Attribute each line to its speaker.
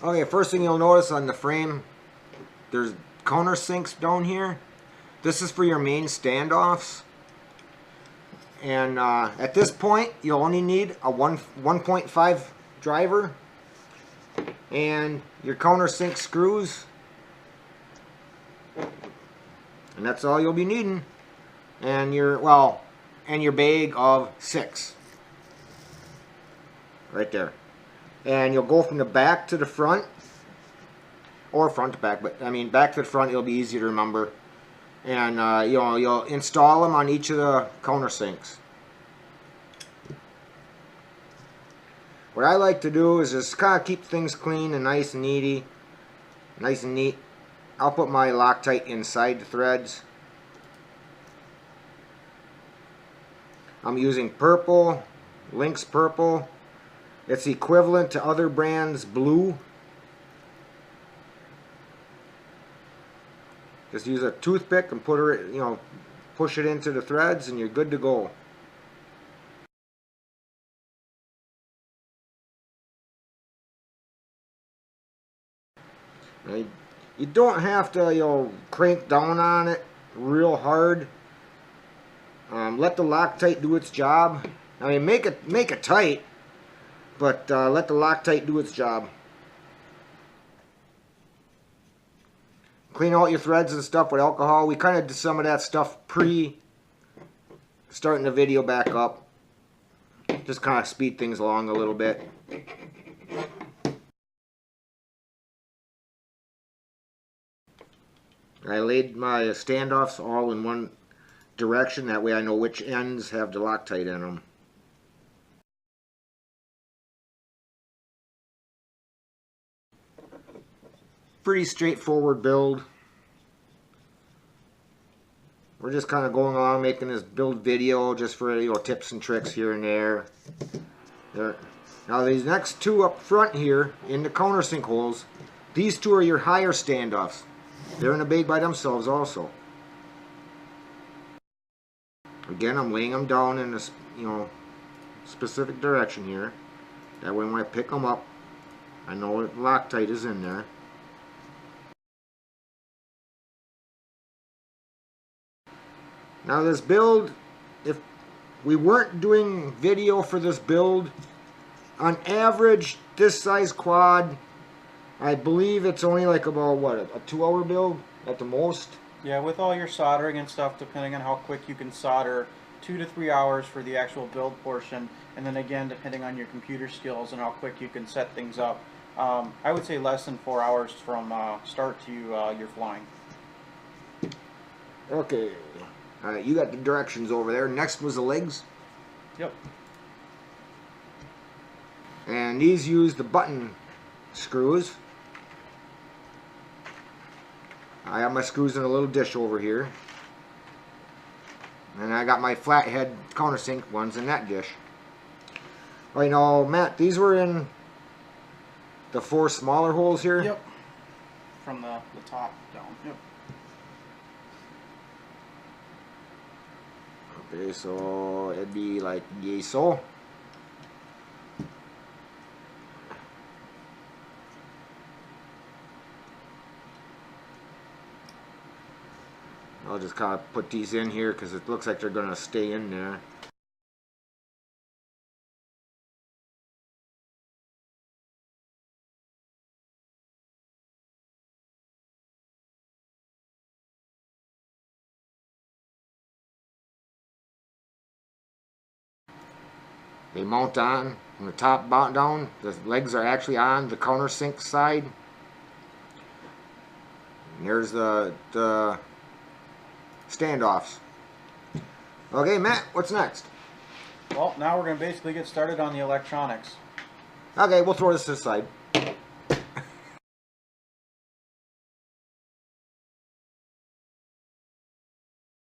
Speaker 1: Okay, first thing you'll notice on the frame, there's countersinks down here. This is for your main standoffs. And at this point, you'll only need a 1.5 driver and your countersink screws. And that's all you'll be needing. And your bag of 6. Right there. And you'll go from the back to the front, or front to back, but I mean back to the front, it'll be easy to remember. And you'll install them on each of the countersinks. What I like to do is just kind of keep things clean and nice and neat. I'll put my Loctite inside the threads. I'm using purple, LYNX purple. It's equivalent to other brands' blue. Just use a toothpick and push it into the threads, and you're good to go. Right? You don't have to crank down on it real hard. Let the Loctite do its job. I mean, make it tight, but let the Loctite do its job. Clean out your threads and stuff with alcohol. We kind of did some of that stuff starting the video back up. Just kind of speed things along a little bit. I laid my standoffs all in one direction. That way I know which ends have the Loctite in them. Pretty straightforward build. We're just kind of going along making this build video just for tips and tricks here and there. Now these next two up front here in the countersink holes, these two are your higher standoffs. They're in a bag by themselves also. Again, I'm laying them down in a specific direction here. That way when I pick them up, I know that Loctite is in there. Now this build, if we weren't doing video for this build, on average, this size quad, I believe it's only like about, what, a 2-hour build at the most?
Speaker 2: Yeah, with all your soldering and stuff, depending on how quick you can solder, 2 to 3 hours for the actual build portion, and then again, depending on your computer skills and how quick you can set things up, I would say less than 4 hours from start to your flying.
Speaker 1: Okay. Alright, you got the directions over there. Next was the legs.
Speaker 2: Yep.
Speaker 1: And these use the button screws. I have my screws in a little dish over here. And I got my flathead countersink ones in that dish. Oh, Matt, these were in the 4 smaller holes here?
Speaker 2: Yep. From the top down. Yep.
Speaker 1: Okay, so it'd be like so. I'll just kind of put these in here because it looks like they're going to stay in there. They mount on from the top down. The legs are actually on the countersink side. And there's the standoffs. Okay, Matt, what's next?
Speaker 2: Well, now we're going to basically get started on the electronics.
Speaker 1: Okay, we'll throw this to the side.